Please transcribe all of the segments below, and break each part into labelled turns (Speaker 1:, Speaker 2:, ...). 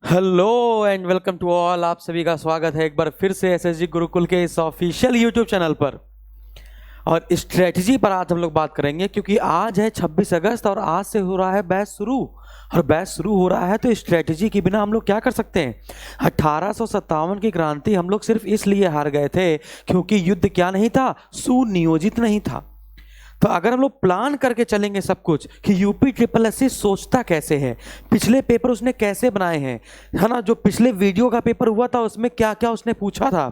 Speaker 1: Hello and welcome to all. आप सभी का स्वागत है एक बार फिर से एसएसजी गुरुकुल के इस ऑफिशियल यूट्यूब चैनल पर। और स्ट्रेटजी पर आज हम लोग बात करेंगे क्योंकि आज है 26 अगस्त और आज से हो रहा है बैच शुरू। और बैच शुरू हो रहा है तो स्ट्रेटजी के बिना हम लोग क्या कर सकते हैं। 1857 की क्रांति हम लोग सिर्फ इसलिए हार गए थे क्योंकि युद्ध क्या नहीं था, सुनियोजित नहीं था। तो अगर हम लोग प्लान करके चलेंगे सब कुछ कि यूपी ट्रिपल एससी सोचता कैसे है, पिछले पेपर उसने कैसे बनाए हैं, है ना, जो पिछले वीडियो का पेपर हुआ था उसमें क्या क्या उसने पूछा था,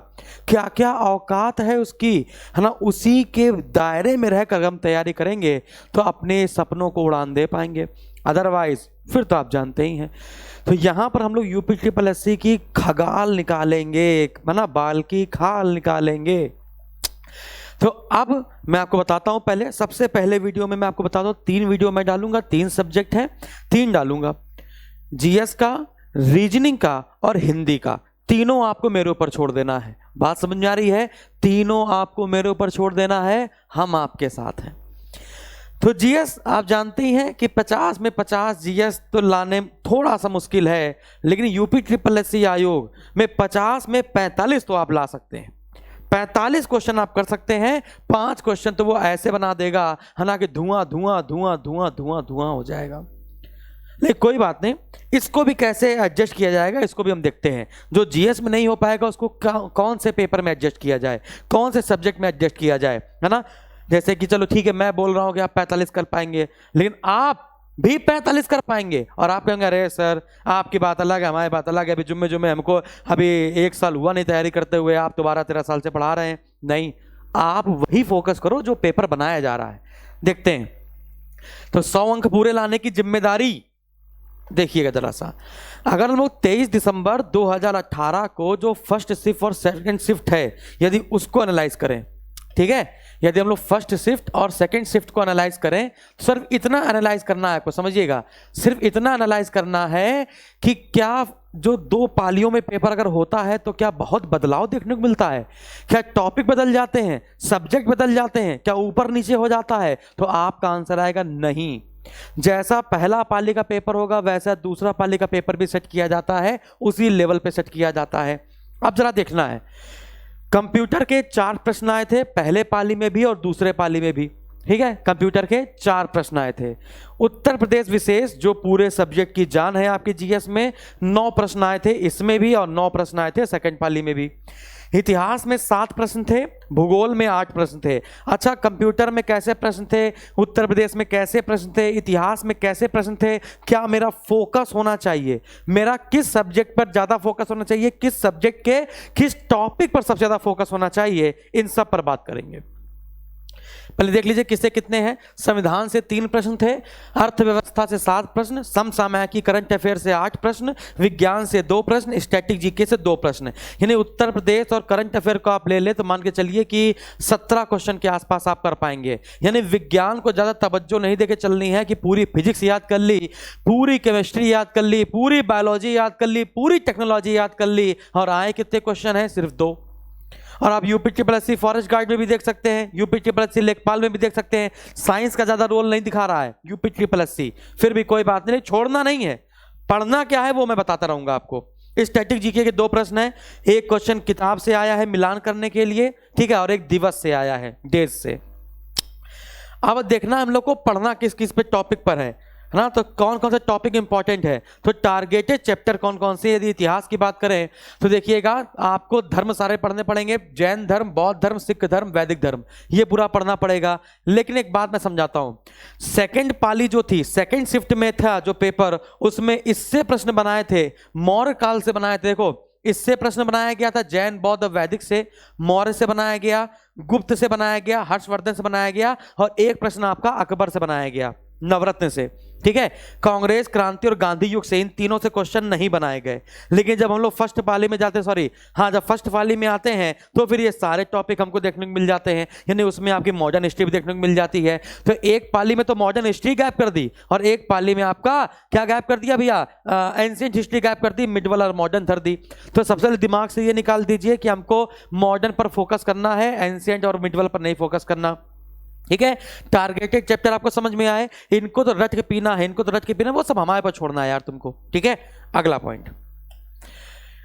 Speaker 1: क्या क्या औकात है उसकी, है ना, उसी के दायरे में रहकर हम तैयारी करेंगे तो अपने सपनों को उड़ान दे पाएंगे। अदरवाइज फिर तो आप जानते ही हैं। तो यहाँ पर हम लोग यूपी ट्रिपल एससी की खगाल निकालेंगे, है ना, बाल की खाल निकालेंगे। तो अब मैं आपको बताता हूं, पहले सबसे पहले वीडियो में मैं आपको बताता हूं, 3 वीडियो मैं डालूंगा, 3 सब्जेक्ट हैं, 3 डालूंगा, जीएस का, रीजनिंग का और हिंदी का। तीनों आपको मेरे ऊपर छोड़ देना है। बात समझ में आ रही है? तीनों आपको मेरे ऊपर छोड़ देना है, हम आपके साथ हैं। तो जीएस आप जानते ही हैं कि 50 में 50 जीएस तो लाने थोड़ा सा मुश्किल है, लेकिन यूपी ट्रिपल एससी आयोग में 50 में 45 तो आप ला सकते हैं। 45 क्वेश्चन आप कर सकते हैं। 5 क्वेश्चन तो वो ऐसे बना देगा, है ना, कि धुआं धुआं धुआं धुआं धुआं धुआं हो जाएगा। लेकिन कोई बात नहीं, इसको भी कैसे एडजस्ट किया जाएगा इसको भी हम देखते हैं। जो जीएस में नहीं हो पाएगा उसको कौन से पेपर में एडजस्ट किया जाए, कौन से सब्जेक्ट में एडजस्ट किया जाए, है ना। जैसे कि चलो ठीक है, मैं बोल रहा हूं कि आप 45 कर पाएंगे, लेकिन आप भी 45 कर पाएंगे और आप कहेंगे अरे सर आपकी बात अलग है, हमारी बात अलग है, अभी जुम्मे जुम्मे हमको अभी 1 साल हुआ नहीं तैयारी करते हुए, आप तो 12-13 साल से पढ़ा रहे हैं। नहीं, आप वही फोकस करो जो पेपर बनाया जा रहा है। देखते हैं। तो 100 अंक पूरे लाने की जिम्मेदारी देखिएगा जरा सा। अगर हम लोग 23 दिसंबर 2018 को जो फर्स्ट शिफ्ट और सेकंड शिफ्ट है, यदि उसको एनालाइज करें, ठीक है, यदि हम लोग फर्स्ट शिफ्ट और सेकंड शिफ्ट को एनालाइज करें, सिर्फ इतना एनालाइज करना है आपको, समझिएगा, सिर्फ इतना एनालाइज करना है कि क्या जो 2 पालियों में पेपर अगर होता है तो क्या बहुत बदलाव देखने को मिलता है, क्या टॉपिक बदल जाते हैं, सब्जेक्ट बदल जाते हैं, क्या ऊपर नीचे हो जाता है। तो आपका आंसर आएगा नहीं। जैसा पहला पाली का पेपर होगा वैसा दूसरा पाली का पेपर भी सेट किया जाता है, उसी लेवल पे सेट किया जाता है। अब जरा देखना है, कंप्यूटर के 4 प्रश्न आए थे, पहले पाली में भी और दूसरे पाली में भी, ठीक है, कंप्यूटर के 4 प्रश्न आए थे। उत्तर प्रदेश विशेष जो पूरे सब्जेक्ट की जान है आपके जीएस में, 9 प्रश्न आए थे इसमें भी और 9 प्रश्न आए थे सेकंड पाली में भी। इतिहास में 7 प्रश्न थे, भूगोल में 8 प्रश्न थे। अच्छा, कंप्यूटर में कैसे प्रश्न थे, उत्तर प्रदेश में कैसे प्रश्न थे, इतिहास में कैसे प्रश्न थे, क्या मेरा फोकस होना चाहिए, मेरा किस सब्जेक्ट पर ज्यादा फोकस होना चाहिए, किस सब्जेक्ट के किस टॉपिक पर सबसे ज्यादा फोकस होना चाहिए, इन सब पर बात करेंगे। पहले देख लीजिए किससे कितने हैं। संविधान से 3 प्रश्न थे, अर्थव्यवस्था से 7 प्रश्न, समसामयिकी करंट अफेयर से 8 प्रश्न, विज्ञान से 2 प्रश्न, स्टैटिक जीके से 2 प्रश्न। यानी उत्तर प्रदेश और करंट अफेयर को आप ले ले तो मान के चलिए कि 17 क्वेश्चन के आसपास आप कर पाएंगे। यानी विज्ञान को ज्यादा तवज्जो नहीं देके चलनी है कि पूरी फिजिक्स याद कर ली, पूरी केमिस्ट्री याद कर ली, पूरी बायोलॉजी याद कर ली, पूरी टेक्नोलॉजी याद कर ली, और आए कितने क्वेश्चन हैं, सिर्फ 2। और आप UP triple SC forest guard में भी देख सकते हैं, यूपी ट्रिपल एससी लेखपाल में भी देख सकते हैं। साइंस का ज्यादा रोल नहीं दिखा रहा है यूपी ट्रिपल एससी, फिर भी कोई बात नहीं, छोड़ना नहीं है। पढ़ना क्या है वो मैं बताता रहूंगा आपको। स्टैटिक जीके के 2 प्रश्न है, एक क्वेश्चन किताब से आया है मिलान करने के लिए, ठीक है, और एक दिवस से आया है, डेज से। अब देखना हम लोग को पढ़ना किस किस पे टॉपिक पर है ना, तो कौन कौन सा टॉपिक इंपॉर्टेंट है। तो टारगेटेड चैप्टर कौन कौन से, यदि इतिहास की बात करें तो देखिएगा आपको धर्म सारे पढ़ने पड़ेंगे, जैन धर्म, बौद्ध धर्म, सिख धर्म, वैदिक धर्म, ये पूरा पढ़ना पड़ेगा। लेकिन एक बात मैं समझाता हूं, सेकंड पाली जो थी, सेकंड शिफ्ट में था जो पेपर, उसमें इससे प्रश्न बनाए थे, मौर्य काल से बनाए थे। देखो इससे प्रश्न बनाया गया था जैन, बौद्ध, वैदिक से, मौर्य से बनाया गया, गुप्त से बनाया गया, हर्षवर्धन से बनाया गया, और एक प्रश्न आपका अकबर से बनाया गया, नवरत्न से, ठीक है। कांग्रेस, क्रांति और गांधी युग से इन तीनों से क्वेश्चन नहीं बनाए गए। लेकिन जब हम लोग फर्स्ट पाली में जाते, जब फर्स्ट पाली में आते हैं तो फिर ये सारे टॉपिक हमको देखने को मिल जाते हैं। यानी उसमें आपकी मॉडर्न हिस्ट्री भी देखने को मिल जाती है। तो एक पाली में तो मॉडर्न हिस्ट्री गैप कर दी, और एक पाली में आपका क्या गैप कर दिया भैया, एंशिएंट हिस्ट्री गैप कर दी, मिडवल और मॉडर्न धर दी। तो सबसे पहले दिमाग से ये निकाल दीजिए कि हमको मॉडर्न पर फोकस करना है, एंशिएंट और मिडवल पर नहीं फोकस करना, ठीक है। टारगेटेड चैप्टर आपको समझ में आए, इनको तो रट के पीना है, इनको तो रट के पीना, वो सब हमारे पर छोड़ना है यार तुमको, ठीक है। अगला पॉइंट,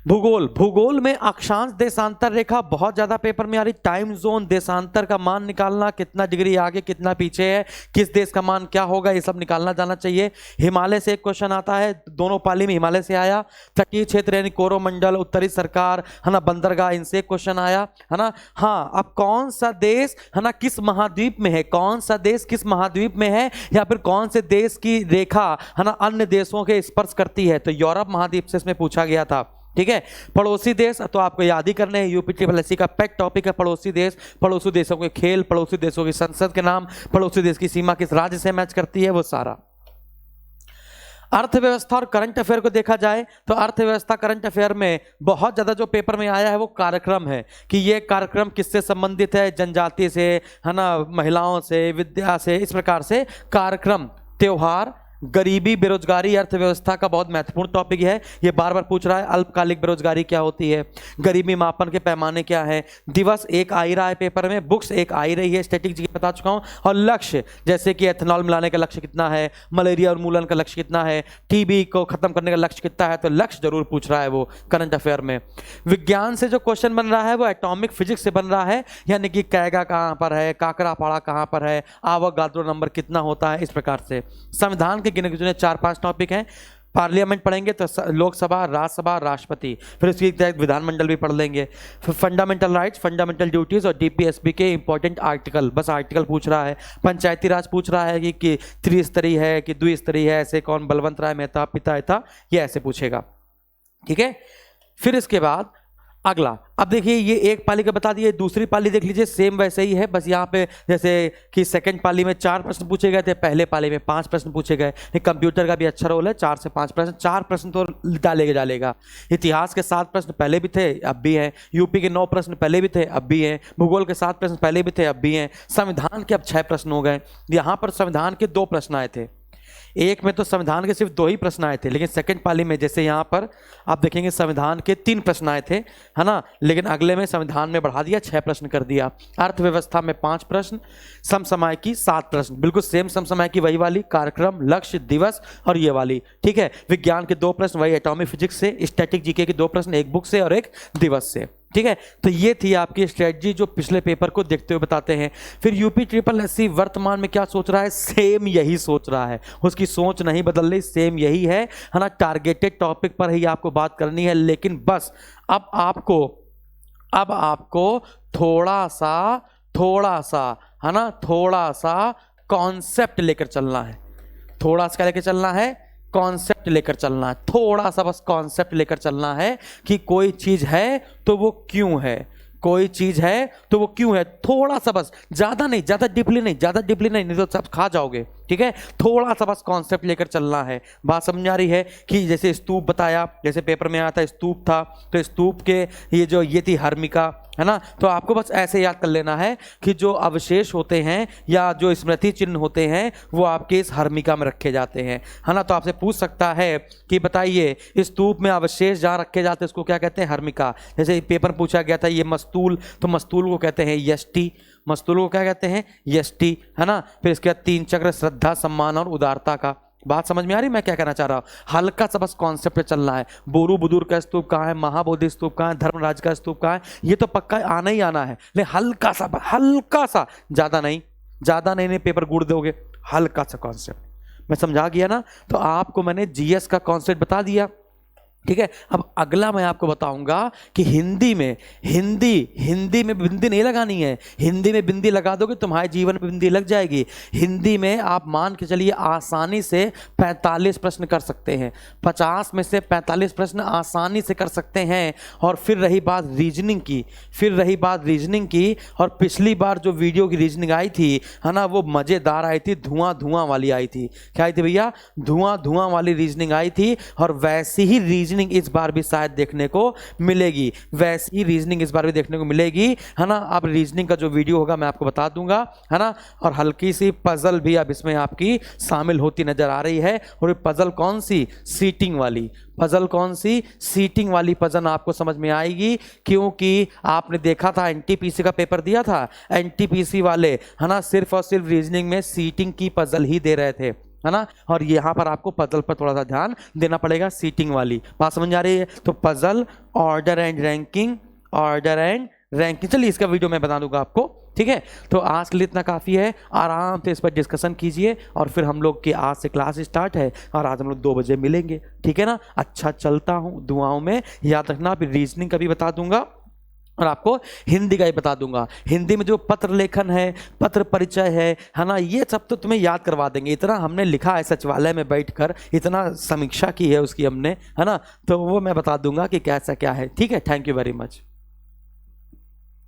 Speaker 1: भूगोल, भूगोल में अक्षांश देशांतर रेखा बहुत ज्यादा पेपर में आ रही। टाइम जोन, देशांतर का मान निकालना, कितना डिग्री आगे कितना पीछे है, किस देश का मान क्या होगा, ये सब निकालना जाना चाहिए। हिमालय से एक क्वेश्चन आता है, दोनों पाली में हिमालय से आया। तटीय क्षेत्र यानी कोरोमंडल, उत्तरी सरकार, है ना, बंदरगाह, इनसे एक क्वेश्चन आया, है ना। हाँ, अब कौन सा देश, है ना, किस महाद्वीप में है, कौन सा देश किस महाद्वीप में है, या फिर कौन से देश की रेखा, है ना, अन्य देशों के स्पर्श करती है, तो यूरोप महाद्वीप से इसमें पूछा गया था। ठीक है। पड़ोसी देश तो आपको याद ही करने हैं, यूपीट्रिपलएससी का पेट टॉपिक है पड़ोसी देश। पड़ोसी देशों के खेल, पड़ोसी देशों की संसद के नाम, पड़ोसी देश की सीमा किस राज्य से मैच करती है, वो सारा। अर्थव्यवस्था और करंट अफेयर को देखा जाए तो अर्थव्यवस्था करंट अफेयर में बहुत ज्यादा जो पेपर में आया है वो कार्यक्रम है, कि ये कार्यक्रम किससे संबंधित है, जनजाति से, है ना, महिलाओं से, विद्या से, इस प्रकार से कार्यक्रम। त्योहार, गरीबी, बेरोजगारी अर्थव्यवस्था का बहुत महत्वपूर्ण टॉपिक है, ये बार बार पूछ रहा है। अल्पकालिक बेरोजगारी क्या होती है, गरीबी मापन के पैमाने क्या है। दिवस एक आ ही रहा है पेपर में, बुक्स एक आ ही रही है, स्टैटिस्टिक्स बता चुका हूं। और लक्ष्य, जैसे कि एथेनॉल मिलाने का लक्ष्य कितना है, मलेरिया उन्मूलन का लक्ष्य कितना है, टीबी को खत्म करने का लक्ष्य कितना है, तो लक्ष्य जरूर पूछ रहा है वो करंट अफेयर में। विज्ञान से जो क्वेश्चन बन रहा है वो एटॉमिक फिजिक्स से बन रहा है, यानी कि कैगा कहाँ पर है, काकरापाड़ा कहाँ पर है, आवोगाद्रो नंबर कितना होता है, इस प्रकार से। संविधान के गिने चुने 4-5 टॉपिक हैं। पार्लियामेंट पढ़ेंगे तो लोकसभा, राज्यसभा, राष्ट्रपति, फिर उसकी विधानमंडल भी पढ़ लेंगे। फिर फंडामेंटल राइट्स, फंडामेंटल ड्यूटीज और डीपीएसपी के इंपॉर्टेंट आर्टिकल, बस आर्टिकल पूछ रहा है। पंचायती राज पूछ रहा है कि त्रिस्तरीय है कि द्विस्तरीय है, ऐसे कौन, बलवंत राय मेहता, पिता था, ये ऐसे पूछेगा। ठीक है। फिर इसके बाद अगला, अब देखिए ये एक पाली का बता दिए, दूसरी पाली देख लीजिए, सेम वैसे ही है, बस यहाँ पे जैसे कि सेकंड पाली में 4 प्रश्न पूछे गए थे, पहले पाली में 5 प्रश्न पूछे गए। कंप्यूटर का भी अच्छा रोल है, 4 से 5 प्रश्न, 4 प्रश्न तो डालेगा। इतिहास के 7 प्रश्न पहले भी थे, अब भी हैं। यूपी के 9 प्रश्न पहले भी थे, अब भी हैं। भूगोल के 7 प्रश्न पहले भी थे, अब भी हैं। संविधान के अब 6 प्रश्न हो गए। यहाँ पर संविधान के 2 प्रश्न आए थे, एक में तो संविधान के सिर्फ 2 ही प्रश्न आए थे, लेकिन सेकंड पाली में जैसे यहाँ पर आप देखेंगे संविधान के 3 प्रश्न आए थे, है ना, लेकिन अगले में संविधान में बढ़ा दिया, 6 प्रश्न कर दिया। अर्थव्यवस्था में 5 प्रश्न, समसमायिकी 7 प्रश्न, बिल्कुल सेम समसमायिकी वही वाली, कार्यक्रम, लक्ष्य, दिवस और ये वाली। ठीक है। विज्ञान के 2 प्रश्न वही एटॉमिक फिजिक्स से, स्टैटिक जीके के 2 प्रश्न, एक बुक से और एक दिवस से। ठीक है। तो ये थी आपकी स्ट्रेटजी जो पिछले पेपर को देखते हुए बताते हैं। फिर यूपीट्रिपलएससी वर्तमान में क्या सोच रहा है, सेम यही सोच रहा है, उसकी सोच नहीं बदल रही, सेम यही है ना। टारगेटेड टॉपिक पर ही आपको बात करनी है, लेकिन बस अब आपको थोड़ा सा है ना, थोड़ा सा कॉन्सेप्ट लेकर चलना है। थोड़ा सा लेकर चलना है, कॉन्सेप्ट लेकर चलना है, थोड़ा सा बस कॉन्सेप्ट लेकर चलना है कि कोई चीज है तो वो क्यों है, कोई चीज है तो वो क्यों है, थोड़ा सा बस, ज्यादा नहीं, ज्यादा डीपली नहीं तो सब खा जाओगे। ठीक है। थोड़ा सा बस कॉन्सेप्ट लेकर चलना है। बात समझ आ रही है कि जैसे स्तूप बताया, जैसे पेपर में आया था स्तूप था, तो स्तूप के ये थी हर्मिका, है ना। तो आपको बस ऐसे याद कर लेना है कि जो अवशेष होते हैं या जो स्मृति चिन्ह होते हैं वो आपके इस हर्मिका में रखे जाते हैं, है ना। तो आपसे पूछ सकता है कि बताइए स्तूप में अवशेष जहाँ रखे जाते हैं उसको क्या कहते हैं, हर्मिका। जैसे पेपर पूछा गया था ये मस्तूल, तो मस्तूल को कहते हैं यष्टि, मस्तूल को क्या कहते हैं, यष्टि, है ना। फिर इसके बाद 3 चक्र, श्रद्धा, सम्मान और उदारता का। बात समझ में आ रही मैं क्या कहना चाह रहा हूँ, हल्का सा बस कॉन्सेप्ट पे चलना है। बोरू बुदुर का स्तूप कहाँ है, महाबोधि स्तूप कहाँ है, धर्मराज का स्तूप कहाँ है, ये तो पक्का आना ही आना है, लेकिन हल्का सा, ज्यादा नहीं पेपर गुड़ दोगे, हल्का सा कॉन्सेप्ट। मैं समझा गया ना। तो आपको मैंने जीएस का कॉन्सेप्ट बता दिया। ठीक है। अब अगला मैं आपको बताऊंगा कि हिंदी में बिंदी नहीं लगानी है, हिंदी में बिंदी लगा दोगे तुम्हारे जीवन में बिंदी लग जाएगी। हिंदी में आप मान के चलिए आसानी से 45 प्रश्न कर सकते हैं, 50 में से 45 प्रश्न आसानी से कर सकते हैं। और फिर रही बात रीजनिंग की, और पिछली बार जो वीडियो की रीजनिंग आई थी, है ना, वो मजेदार आई थी, धुआं वाली आई थी। क्या आई थी भैया, धुआं वाली रीजनिंग आई थी। और वैसी ही रीजनिंग इस बार भी शायद देखने को मिलेगी, है ना। अब रीजनिंग का जो वीडियो होगा मैं आपको बता दूंगा, है ना। और हल्की सी पजल भी अब इसमें आपकी शामिल होती नजर आ रही है। और ये पजल कौन सी, सीटिंग वाली पजल आपको समझ में आएगी, क्योंकि आपने देखा था एनटीपीसी का पेपर दिया था, एनटीपीसी वाले, है ना, सिर्फ और सिर्फ रीजनिंग में सीटिंग की पजल ही दे रहे थे। है ना। और यहाँ पर आपको पजल पर थोड़ा सा ध्यान देना पड़ेगा, सीटिंग वाली बात समझ आ रही है। तो puzzle, order and ranking, order and ranking, चलिए इसका वीडियो मैं बता दूंगा आपको, ठीक है। तो आज के लिए इतना काफ़ी है, आराम से इस पर डिस्कशन कीजिए और फिर हम लोग की आज से क्लास स्टार्ट है और आज हम लोग 2 बजे मिलेंगे, ठीक है ना। अच्छा चलता हूँ, दुआओं में याद रखना। फिर रीजनिंग का भी बता दूंगा और आपको हिंदी का ही बता दूंगा। हिंदी में जो पत्र लेखन है, पत्र परिचय है ना, ये सब तो तुम्हें याद करवा देंगे। इतना हमने लिखा है सचिवालय में बैठकर, इतना समीक्षा की है उसकी हमने, है ना, तो वो मैं बता दूंगा कि कैसा क्या है, ठीक है। Thank you very much.